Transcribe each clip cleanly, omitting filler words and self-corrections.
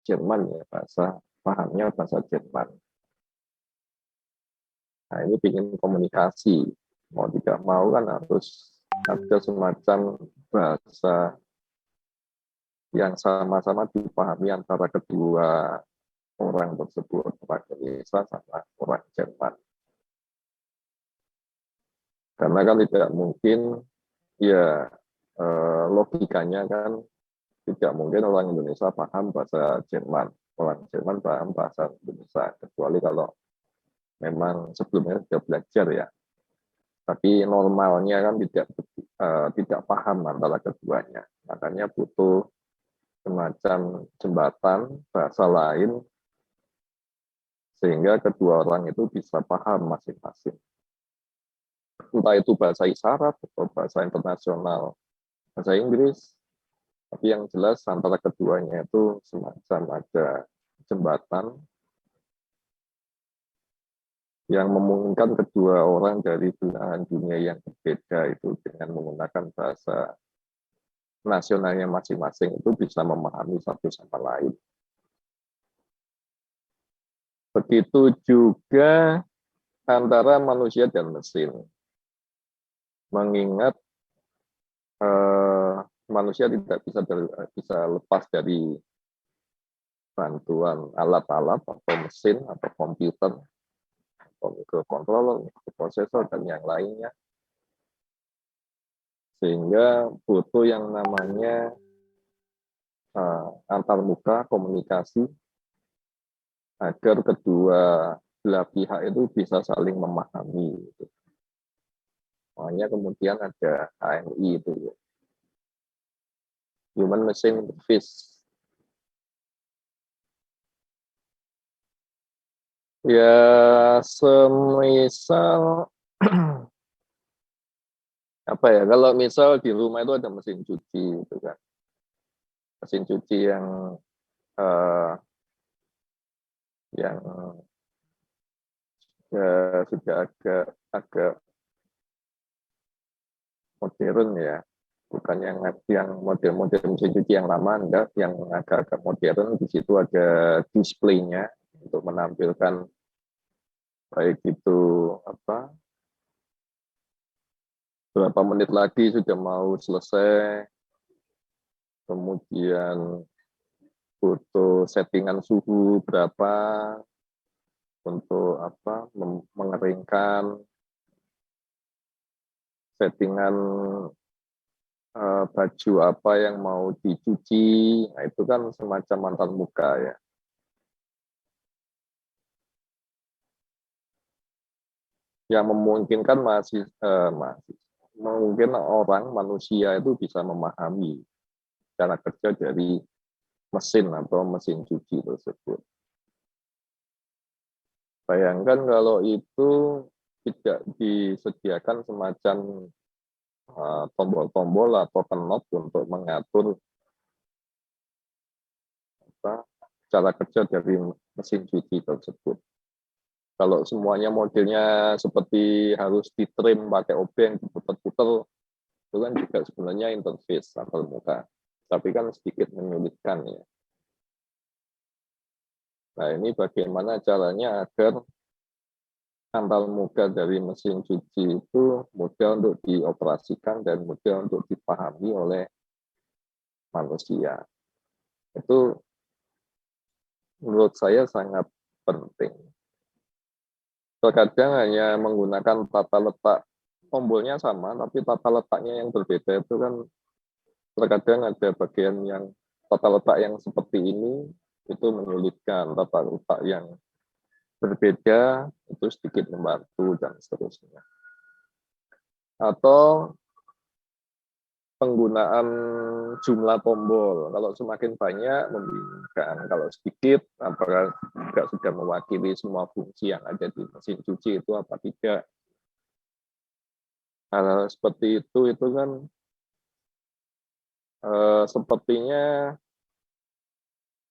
Jerman ya, pahamnya bahasa Jerman. Nah ini ingin komunikasi, mau tidak mau kan harus ada semacam bahasa yang sama-sama dipahami antara kedua orang tersebut, orang Indonesia sama orang Jerman. Karena kan tidak mungkin, ya logikanya kan tidak mungkin orang Indonesia paham bahasa Jerman, orang Jerman paham bahasa Indonesia, kecuali kalau memang sebelumnya sudah belajar ya. Tapi normalnya kan tidak paham antara keduanya. Makanya butuh semacam jembatan bahasa lain sehingga kedua orang itu bisa paham masing-masing. Entah itu bahasa isyarat atau bahasa internasional, bahasa Inggris, tapi yang jelas antara keduanya itu semacam ada jembatan yang memungkinkan kedua orang dari belahan dunia yang berbeda itu dengan menggunakan bahasa nasionalnya masing-masing itu bisa memahami satu sama lain. Begitu juga antara manusia dan mesin. Mengingat manusia tidak bisa lepas dari bantuan alat-alat atau mesin atau komputer atau microcontroller, microprosesor dan yang lainnya, sehingga butuh yang namanya antarmuka komunikasi agar kedua belah pihak itu bisa saling memahami. Makanya kemudian ada HMI itu, Human Machine Interface. Ya, semisal apa ya? Kalau misal di rumah itu ada mesin cuci, itu kan, mesin cuci uh, yang sudah agak modern ya, bukan yang model-model mesin cuci yang lama, enggak, yang agak-agak modern. Di situ ada displaynya untuk menampilkan baik itu apa, berapa menit lagi sudah mau selesai, kemudian butuh settingan suhu berapa untuk apa, mengeringkan, settingan baju apa yang mau dicuci. Nah itu kan semacam mantan muka ya, yang memungkinkan mungkin orang manusia itu bisa memahami cara kerja dari mesin atau mesin cuci tersebut. Bayangkan kalau itu tidak disediakan semacam tombol-tombol atau knop untuk mengatur cara kerja dari mesin cuci tersebut. Kalau semuanya modelnya seperti harus ditrim pakai obeng, diputar-putar, itu kan juga sebenarnya interface antar muka. Tapi kan sedikit menyulitkan ya. Nah ini bagaimana caranya agar antar muka dari mesin cuci itu mudah untuk dioperasikan dan mudah untuk dipahami oleh manusia. Itu menurut saya sangat penting. Terkadang hanya menggunakan tata letak tombolnya sama, tapi tata letaknya yang berbeda itu kan terkadang ada bagian yang tata letak yang seperti ini itu menyulitkan, tata letak yang berbeda itu sedikit membantu dan seterusnya. Atau penggunaan jumlah tombol, kalau semakin banyak membingungkan, kalau sedikit apakah juga sudah mewakili semua fungsi yang ada di mesin cuci itu apa tidak. Hal seperti itu kan sepertinya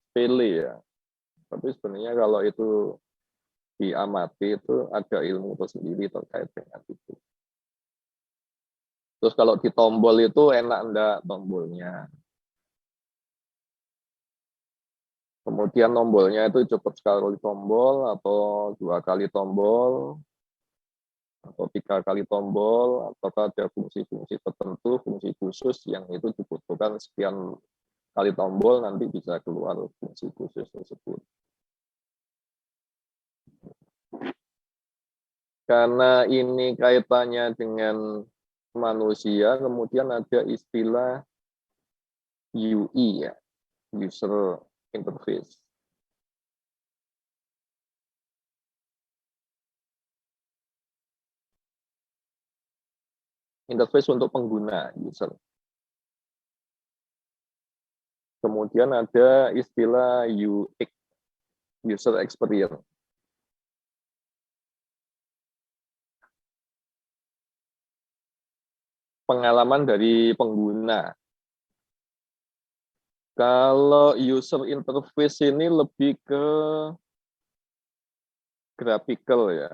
sepele ya, tapi sebenarnya kalau itu diamati itu ada ilmu tersendiri terkait dengan itu. Terus kalau di tombol itu enak enggak tombolnya, Kemudian tombolnya itu cukup sekali tombol atau 2 kali tombol atau 3 kali tombol, ataukah ada fungsi-fungsi tertentu, fungsi khusus yang itu dibutuhkan sekian kali tombol nanti bisa keluar fungsi khusus tersebut. Karena ini kaitannya dengan manusia, kemudian ada istilah UI ya, user interface. Interface untuk pengguna user. Kemudian ada istilah UX, user experience. Pengalaman dari pengguna. Kalau user interface ini lebih ke graphical ya,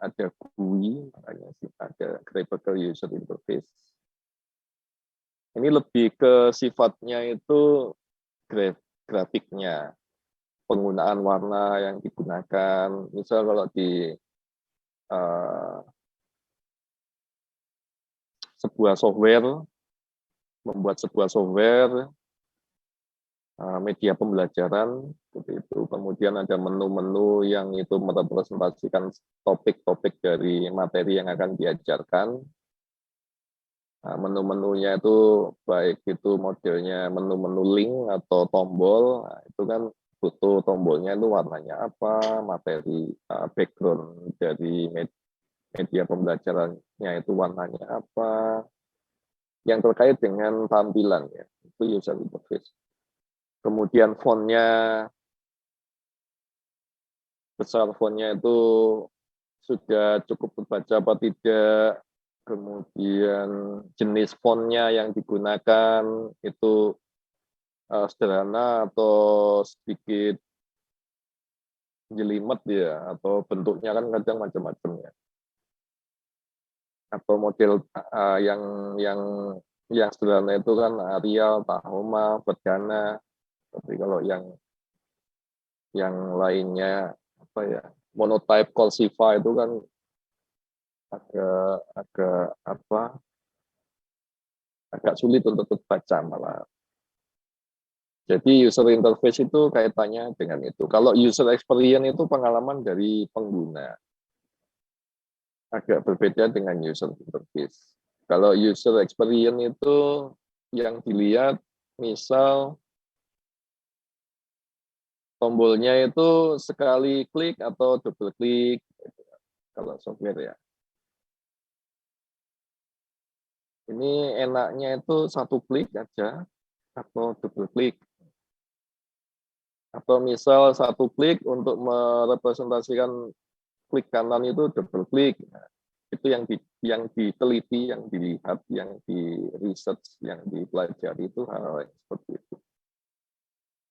ada GUI, makanya sih ada graphical user interface. Ini lebih ke sifatnya itu grafiknya, penggunaan warna yang digunakan. Misal kalau di sebuah software, membuat sebuah software media pembelajaran seperti itu. Kemudian ada menu-menu yang itu merepresentasikan topik-topik dari materi yang akan diajarkan. Menu-menunya itu baik itu modelnya menu-menu link atau tombol, itu kan butuh tombolnya itu warnanya apa, materi background dari media pembelajarannya itu warnanya apa, yang terkait dengan tampilan ya, itu user interface. Kemudian fontnya, besar fontnya itu sudah cukup terbaca apa tidak, kemudian jenis fontnya yang digunakan itu sederhana atau sedikit jelimet ya, atau bentuknya kan kadang macam-macam ya, atau model yang yang yang sederhana itu kan Arial, Tahoma, Verdana. Tapi kalau yang lainnya apa ya, monotype Cursiva itu kan agak agak apa, agak sulit untuk terbaca malah. Jadi user interface itu kaitannya dengan itu. Kalau user experience itu pengalaman dari pengguna, agak berbeda dengan user interface. Kalau user experience itu yang dilihat, misal tombolnya itu sekali klik atau double klik, kalau software ya. Ini enaknya itu satu klik aja atau double klik. Atau misal satu klik untuk merepresentasikan klik kanan itu double klik. Nah, itu yang diteliti, yang dilihat, yang di research, yang dipelajari itu hal-hal yang seperti itu.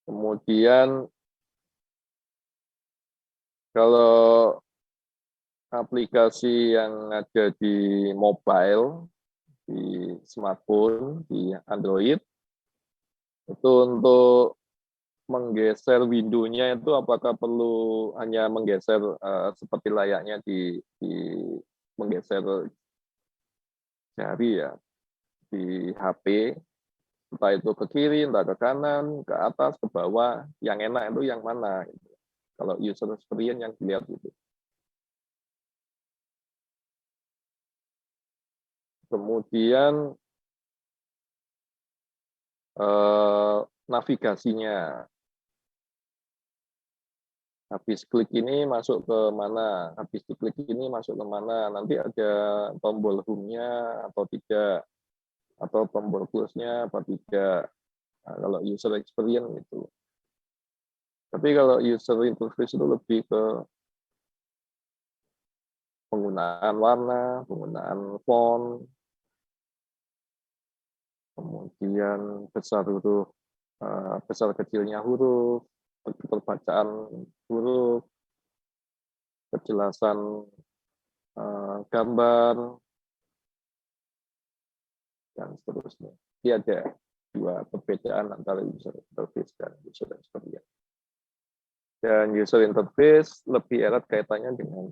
Kemudian kalau aplikasi yang ada di mobile, di smartphone, di Android, itu untuk menggeser windownya itu apakah perlu hanya menggeser seperti layaknya di menggeser jari ya di HP, entah itu ke kiri, entah ke kanan, ke atas, ke bawah, yang enak itu yang mana? Gitu. Kalau user experience yang dilihat itu. Kemudian navigasinya, habis klik ini masuk ke mana, habis diklik ini masuk ke mana, nanti ada tombol home-nya atau tidak, atau tombol close-nya apa tidak. Nah, kalau user experience itu. Tapi kalau user interface itu lebih ke penggunaan warna, penggunaan font, kemudian besar huruf, besar kecilnya huruf, perbacaan huruf, kejelasan gambar, dan seterusnya. Iya ada. dua perbedaan antara user interface dan user experience. Dan user interface lebih erat kaitannya dengan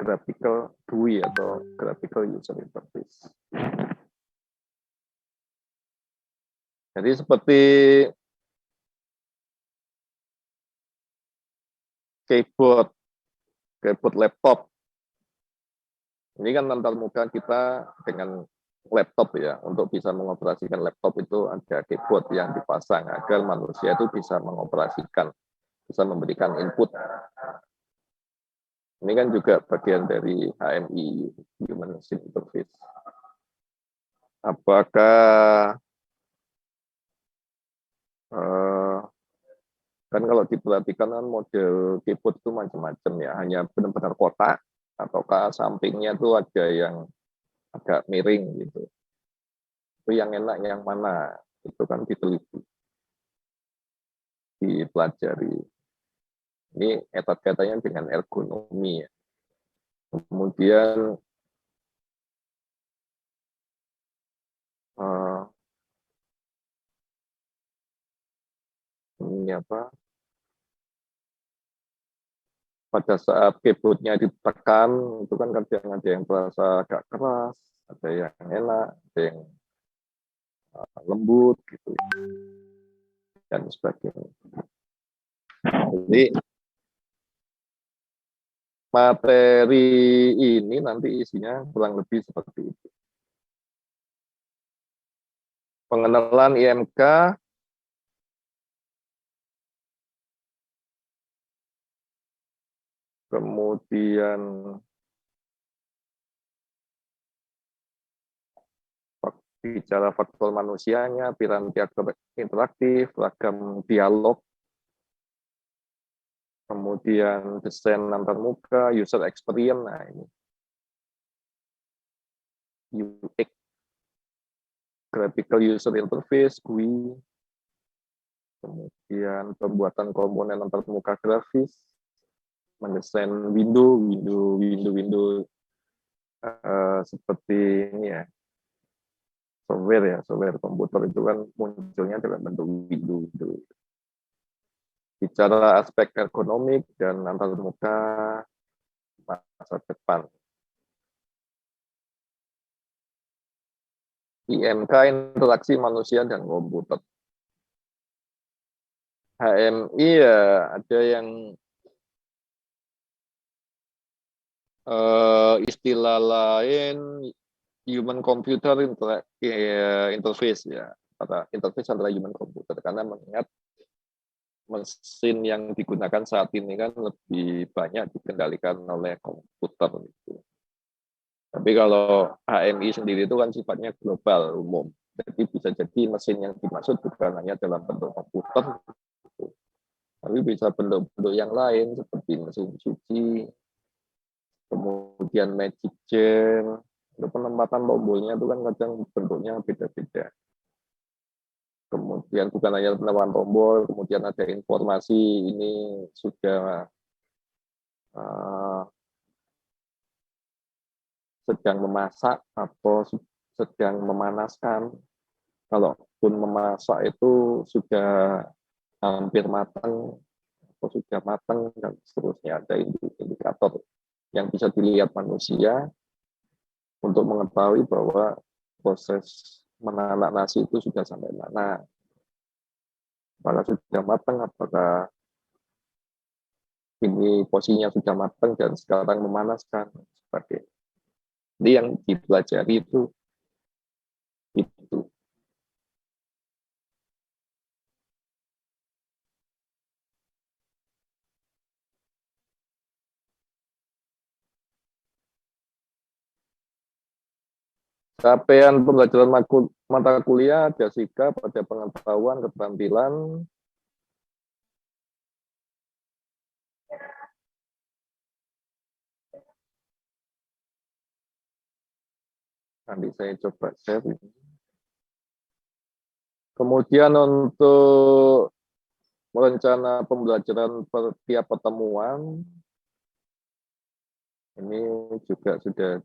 graphical GUI atau graphical user interface. Jadi seperti keyboard laptop. Ini kan antarmuka kita dengan laptop ya. Untuk bisa mengoperasikan laptop itu ada keyboard yang dipasang agar manusia itu bisa mengoperasikan, bisa memberikan input. Ini kan juga bagian dari HMI, Human Machine Interface. Apakah kan kalau diperhatikan kan model keyboard itu macam-macam ya, hanya benar-benar kotak ataukah sampingnya itu ada yang agak miring gitu. Itu yang enak yang mana? Itu kan diteliti, dipelajari. Ini etat katanya dengan ergonomi ya. Kemudian ini apa? Pada saat keyboardnya ditekan itu kan kadang ada yang terasa agak keras, ada yang enak, ada yang lembut gitu dan sebagainya. Jadi materi ini nanti isinya kurang lebih seperti itu. Pengenalan IMK, kemudian bicara faktor manusianya, piranti interaktif, ragam dialog, kemudian desain antarmuka, user experience, nah ini UX, graphical user interface, GUI, kemudian pembuatan komponen antarmuka grafis, mendesain window seperti ini ya, software komputer itu kan munculnya dalam bentuk window. Bicara aspek ergonomik dan antarmuka masa depan. IMK, interaksi manusia dan komputer. HMI ya ada yang istilah lain human computer interface ya, atau interface antara human computer, karena mengingat mesin yang digunakan saat ini kan lebih banyak dikendalikan oleh komputer gitu. Tapi kalau HMI sendiri itu kan sifatnya global, umum. Jadi bisa jadi mesin yang dimaksud bukan hanya dalam bentuk komputer, gitu, tapi bisa bentuk-bentuk yang lain seperti mesin cuci, kemudian magic jar. Penempatan tombolnya itu kan kadang bentuknya beda-beda. Kemudian bukan hanya penempatan tombol, kemudian ada informasi ini sudah sedang memasak atau sedang memanaskan. Kalaupun memasak itu sudah hampir matang atau sudah matang dan seterusnya, ada indikator yang bisa dilihat manusia untuk mengetahui bahwa proses menanak nasi itu sudah sampai mana, apakah sudah matang, apakah ini posisinya sudah matang dan sekarang memanaskan sebagai. Jadi yang dipelajari itu. Capaian pembelajaran mata kuliah Jessica pada pengetahuan keterampilan. Nanti saya coba share. Kemudian untuk rencana pembelajaran tiap pertemuan, ini juga sudah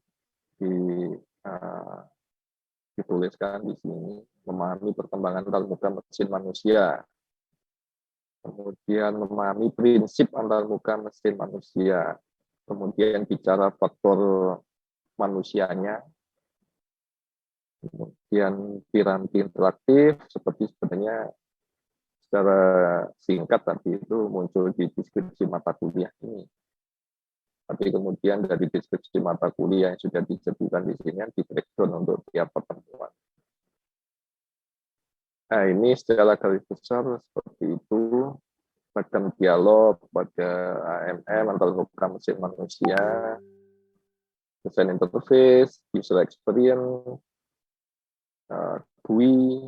dituliskan di sini, memahami perkembangan antarmuka mesin manusia. Kemudian memahami prinsip antarmuka mesin manusia. Kemudian bicara faktor manusianya. Kemudian piranti interaktif, seperti sebenarnya secara singkat tadi itu muncul di deskripsi mata kuliah ini. Tapi kemudian dari deskripsi mata kuliah yang sudah disebutkan di sini di breakdown untuk tiap pertemuan. Nah, ini secara garis besar seperti itu. Bagian dialog pada AMM antarmuka mesin manusia, design interface, user experience, GUI,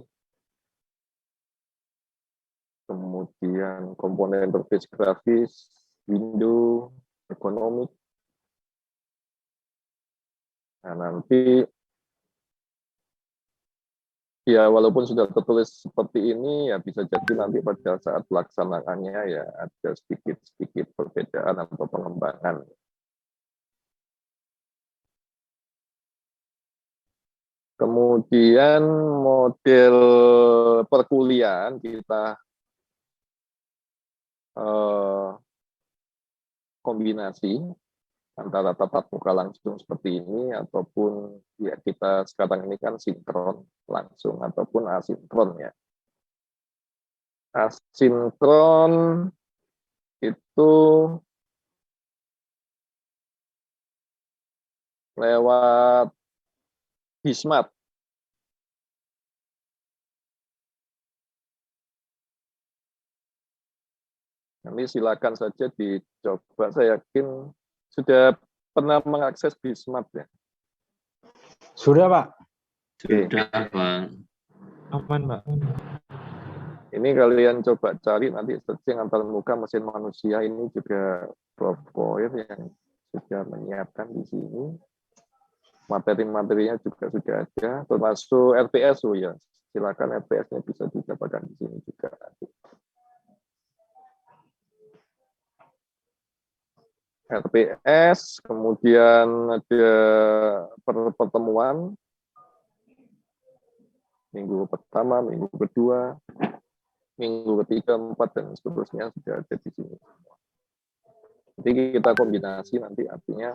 kemudian komponen interface grafis, window, ergonomik. Nah, nanti ya walaupun sudah tertulis seperti ini, ya bisa jadi nanti pada saat pelaksanaannya ya ada sedikit-sedikit perbedaan atau pengembangan. Kemudian model perkuliahan kita kombinasi antara tatap muka langsung seperti ini ataupun ya kita sekarang ini kan sinkron langsung ataupun asinkron ya. Asinkron itu lewat Bismart. Nanti silakan saja dicoba. Saya yakin sudah pernah mengakses Bismart ya? Sudah, Pak. Sudah, Pak. Aman, Pak. Ini kalian coba cari nanti searching antarmuka mesin manusia, ini juga Prof. Koir yang sudah menyiapkan di sini. Materi-materinya juga sudah ada, termasuk RPSU ya. Silakan RPS-nya bisa didapatkan di sini juga nanti. RPS, kemudian ada pertemuan minggu pertama, minggu kedua, minggu ketiga, 4, dan seterusnya sudah ada di sini. Jadi kita kombinasi nanti artinya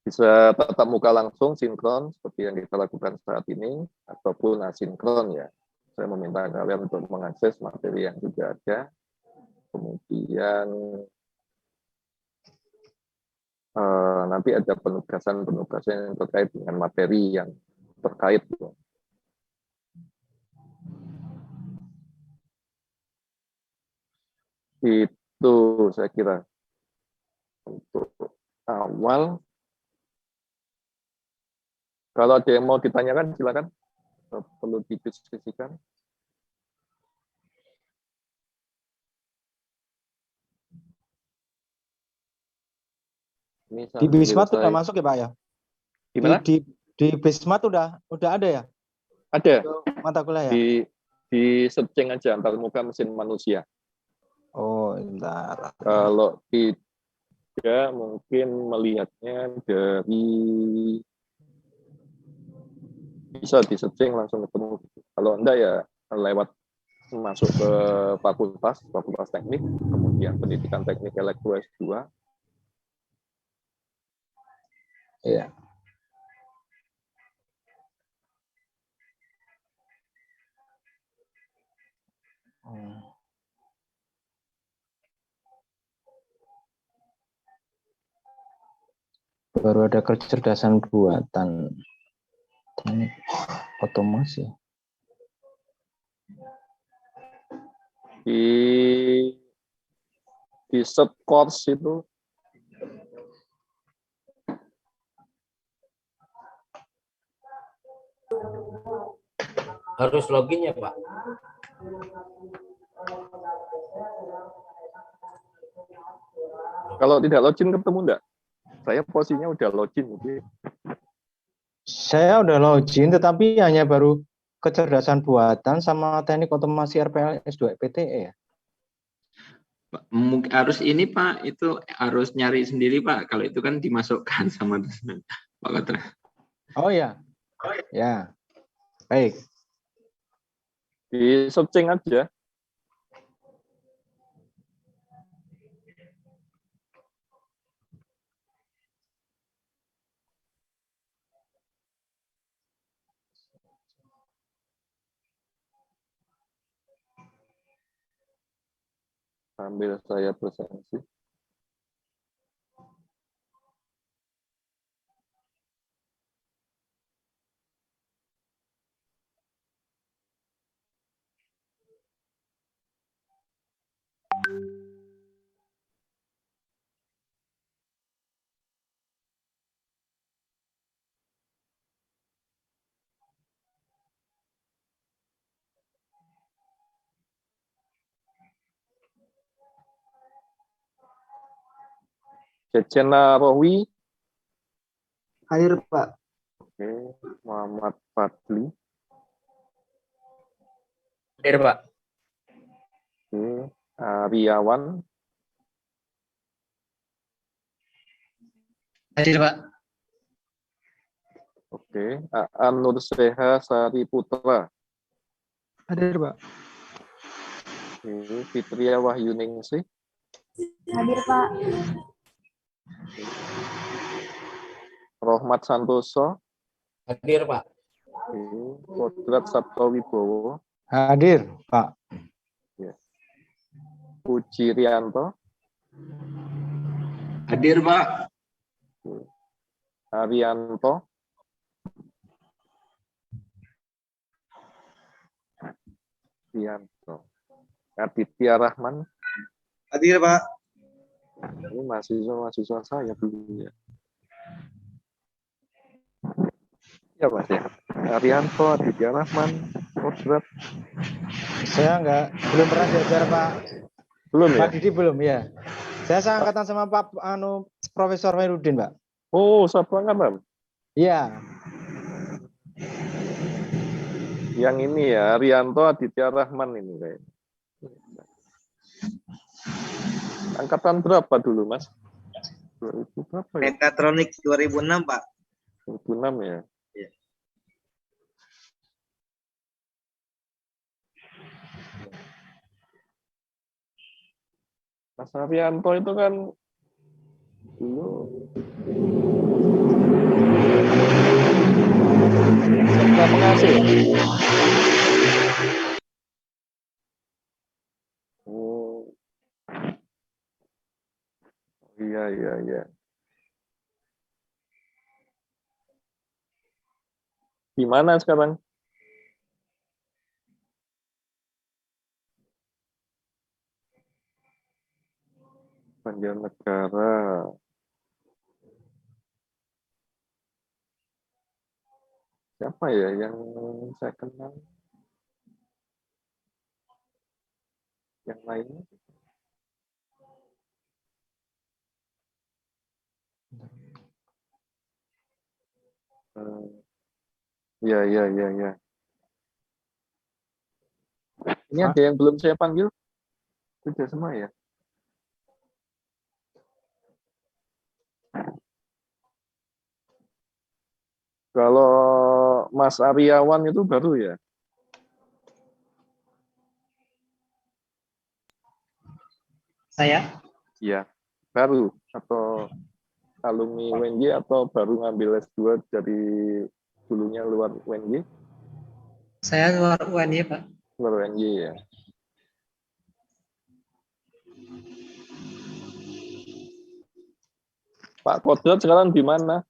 bisa tatap muka langsung, sinkron, seperti yang kita lakukan saat ini, ataupun asinkron ya. Saya meminta kalian untuk mengakses materi yang sudah ada. Kemudian nanti ada penugasan-penugasan yang terkait dengan materi yang terkait. Itu saya kira untuk awal. Kalau ada yang mau ditanyakan, silakan. Perlu didiskusikan. Di Bismart sudah masuk ya, Pak ya? Gimana? Di Bismart udah ada ya? Ada. Mata kuliah ya? Di searching aja antarmuka mesin manusia. Oh, bentar. Kalau tidak, mungkin melihatnya dari bisa di searching langsung ketemu. Kalau enggak ya lewat masuk ke fakultas teknik, kemudian pendidikan teknik elektro S2. Iya. Baru ada kecerdasan buatan, teknik otomasi. Di subcourse itu harus login ya, Pak? Kalau tidak login ketemu enggak? Saya posisinya udah login. Saya udah login, tetapi hanya baru kecerdasan buatan sama teknik otomasi RPL S2 PTE ya. Mungkin harus ini Pak, itu harus nyari sendiri Pak. Kalau itu kan dimasukkan sama Pak Kotra. Oh ya, ya, baik. Di searching aja. Sambil saya presentasi. Cecen Narawi. Hadir, Pak. Oke, Muhammad Fadli. Hadir, Pak. Oke, Aryawan. Hadir, Pak. Oke, Aan Nurseha Sari Putra. Hadir, Pak. Oke, Fitria Wahyuningsih. Hadir, Pak. Rohmat Santoso. Hadir, Pak. Oke, Kodrat Sabtowibowo. Hadir, Pak. Puji Rianto. Hadir, Pak. Arianto. Rianto. Aditya Rahman. Hadir, Pak. Ini mahasiswa saya dulu ya. Ya Mas ya. Arianto, Aditya Rahman, Kodrat. Saya belum pernah diajar Pak. Belum ya? Pak Didi belum ya. Saya seangkatan sama Pak Profesor Merudin, Pak. Oh, satu angkatan. Iya. Yang ini ya, Arianto, Aditya Rahman ini kayaknya. Angkatan berapa dulu, Mas? 2000 berapa ya? Mekatronik 2006, Pak. 2006 ya? Iya. Mas Arianto itu kan dulu serta penghasil. Oh. Iya, iya, iya. Gimana sekarang? Banjarnegara. Siapa ya yang saya kenal? Yang lainnya? Ya, ya, ya, ya. Ini ada yang belum saya panggil? Sudah semua ya? Kalau Mas Aryawan itu baru ya? Saya? Iya, baru. Atau alumni UNJ atau baru ngambil S2 dari dulunya luar UNJ? Saya luar UNY, Pak. Luar UNJ ya. Pak Kodrat sekarang di mana?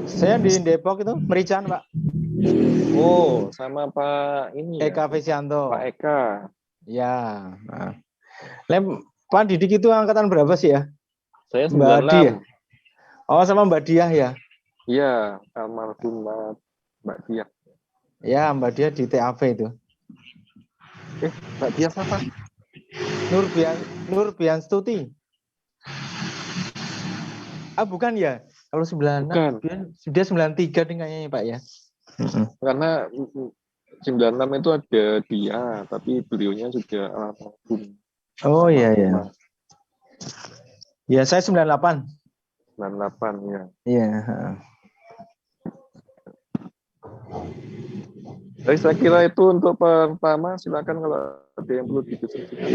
Saya di Depok itu, Merican, Pak. Oh, sama Pak ini ya? Eka Fesianto. Pak Eka. Ya. Nah. Pak Didik itu angkatan berapa sih ya? Saya Mbak Di ya? 96. Oh, sama Mbak Diah ya? Iya, almarhum Mbak Diah. Ya, Mbak Diah di TAV itu. Mbak Diah siapa? Nurbian Stuti. Ah, bukan ya? Kalau 96, dia 93 nih kayaknya Pak ya. Karena 96 itu ada dia, tapi beliaunya juga almarhum. Oh iya ya. Ya, saya 98. 98 ya. Iya. Baik, saya kira itu untuk pertama. Silakan kalau ada yang perlu didiskusikan.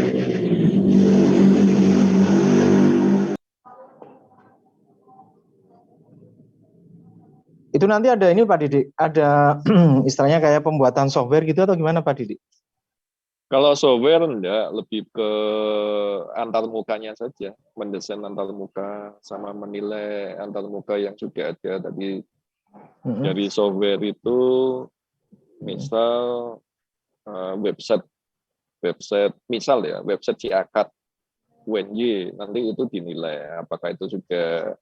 Itu nanti ada ini Pak Didik, ada istilahnya kayak pembuatan software gitu atau gimana Pak Didik? Kalau software enggak, lebih ke antar mukanya saja, mendesain antar muka sama menilai antar muka yang sudah ada tadi. Dari software itu, misal website misal ya, website Ciakat UNY, nanti itu dinilai apakah itu juga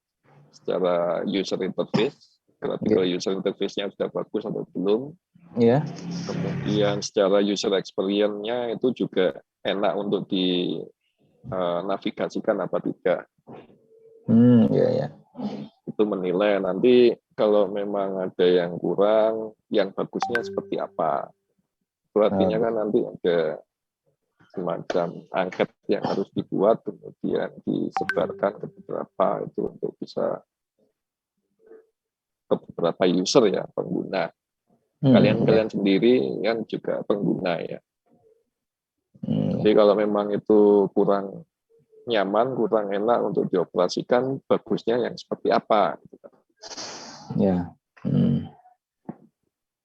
secara user interface, graphical user interface-nya sudah bagus atau belum. Iya. Kemudian secara user experience-nya itu juga enak untuk dinavigasikan apa tidak. Iya. Itu menilai nanti kalau memang ada yang kurang, yang bagusnya seperti apa. Itu artinya kan nanti ada semacam angket yang harus dibuat, kemudian disebarkan ke beberapa itu untuk bisa ke beberapa user ya, pengguna. Kalian sendiri kan juga pengguna ya. Jadi kalau memang itu kurang nyaman, kurang enak untuk dioperasikan, bagusnya yang seperti apa? Ya.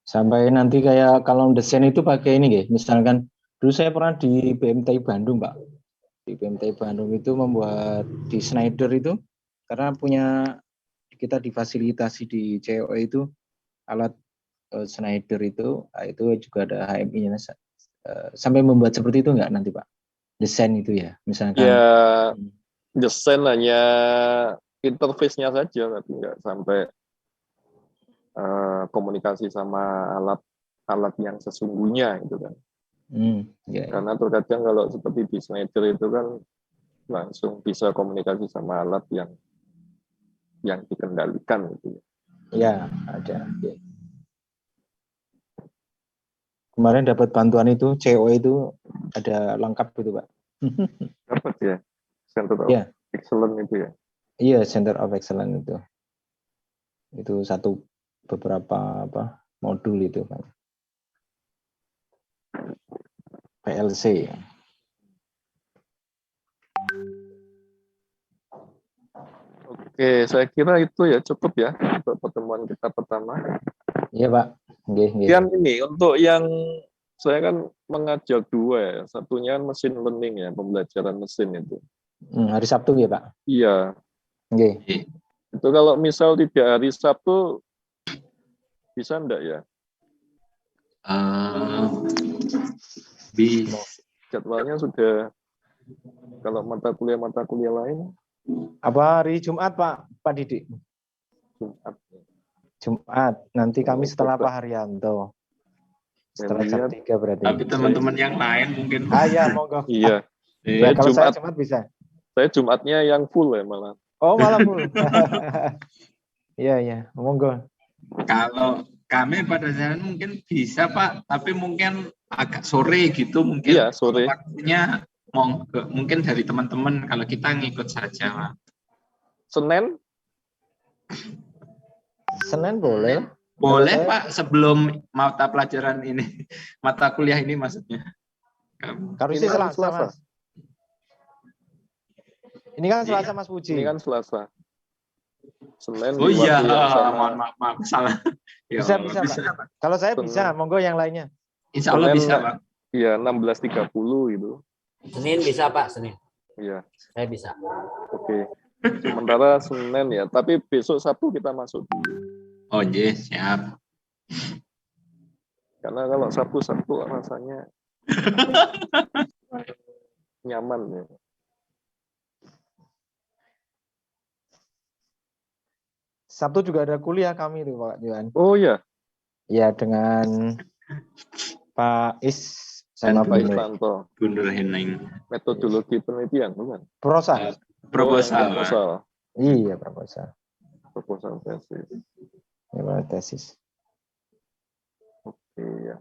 Sampai nanti kayak kalau desain itu pakai ini, misalkan dulu saya pernah di BMTI Bandung, Pak. Di BMTI Bandung itu membuat di Schneider itu, karena kita difasilitasi di CO itu alat Schneider itu juga ada HMI-nya. Sampai membuat seperti itu enggak nanti Pak? Desain itu ya, misalkan. Ya, desain hanya interface-nya saja, tapi enggak sampai komunikasi sama alat yang sesungguhnya gitu kan. Karena terkadang kalau seperti di Schneider itu kan langsung bisa komunikasi sama alat yang dikendalikan gitu. Ya, ada. Kemarin dapat bantuan itu, CO itu ada lengkap gitu, Pak. Dapat ya, Center of Excellence itu ya. Iya, Center of Excellence itu. Itu beberapa modul itu, Pak. PLC. Oke, saya kira itu ya cukup ya untuk pertemuan kita pertama. Iya Pak. Kemudian ini untuk yang saya kan mengajak dua ya, satunya mesin learning ya, pembelajaran mesin itu. Hari Sabtu ya Pak? Iya. Itu kalau misal tidak hari Sabtu bisa enggak ya? Bisa. Jadwalnya sudah, kalau mata kuliah lain. Apa hari Jumat Pak Didik? Jumat. Nanti kami setelah Pak Haryanto. Setelah jam 3 berarti. Tapi teman-teman yang lain mungkin. Ya, monggo. Iya. Ya, kalau saya Jumat bisa. Saya Jumatnya yang full ya malah. Oh, malah full. Iya, monggo. Kalau kami pada saat mungkin bisa Pak, tapi mungkin agak sore gitu mungkin. Iya, sore. Waktunya mungkin dari teman-teman kalau kita ngikut saja Pak. Senin boleh. Boleh Pak, sebelum mata pelajaran ini, mata kuliah ini maksudnya. Harusnya Selasa Mas. Ini kan Selasa Mas Puji. Ini kan Selasa. Senin. Oh iya, mohon maaf, salah. Bisa Pak. Kalau saya bisa, monggo yang lainnya. Insya Allah bisa Pak. Iya, 16.30 gitu. Senin bisa Pak, Senin. Iya. Saya bisa. Oke. Sementara Senin ya, tapi besok Sabtu kita masuk dulu. Oh iya, siap. Karena kalau Sabtu rasanya nyaman ya. Sabtu juga ada kuliah kami tuh Pak Johan. Oh iya. Ya dengan Pak Is sama Pak Istanto. Bundur Heneng. Metodologi penelitian bukan? Proposal. Iya, proposal. Proposal tesis. Ya, tesis. Oke ya.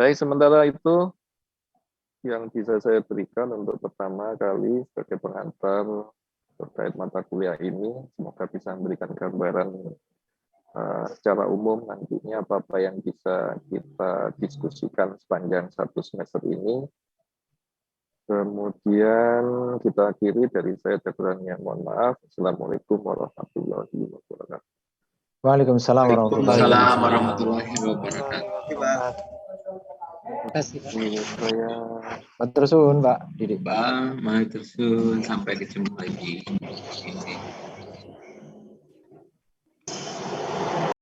Baik, sementara itu yang bisa saya berikan untuk pertama kali sebagai pengantar terkait mata kuliah ini. Semoga bisa memberikan gambaran secara umum nantinya apa-apa yang bisa kita diskusikan sepanjang satu semester ini. Kemudian kita akhiri dari saya kekurangannya, mohon maaf. Assalamualaikum warahmatullahi wabarakatuh. Waalaikumsalam warahmatullahi Waalaikumsalam wabarakatuh. warahmatullahi wabarakatuh. Terima kasih, Pak. Saya Matur suwun, Pak Didik. Pak, matur suwun, sampai ketemu lagi.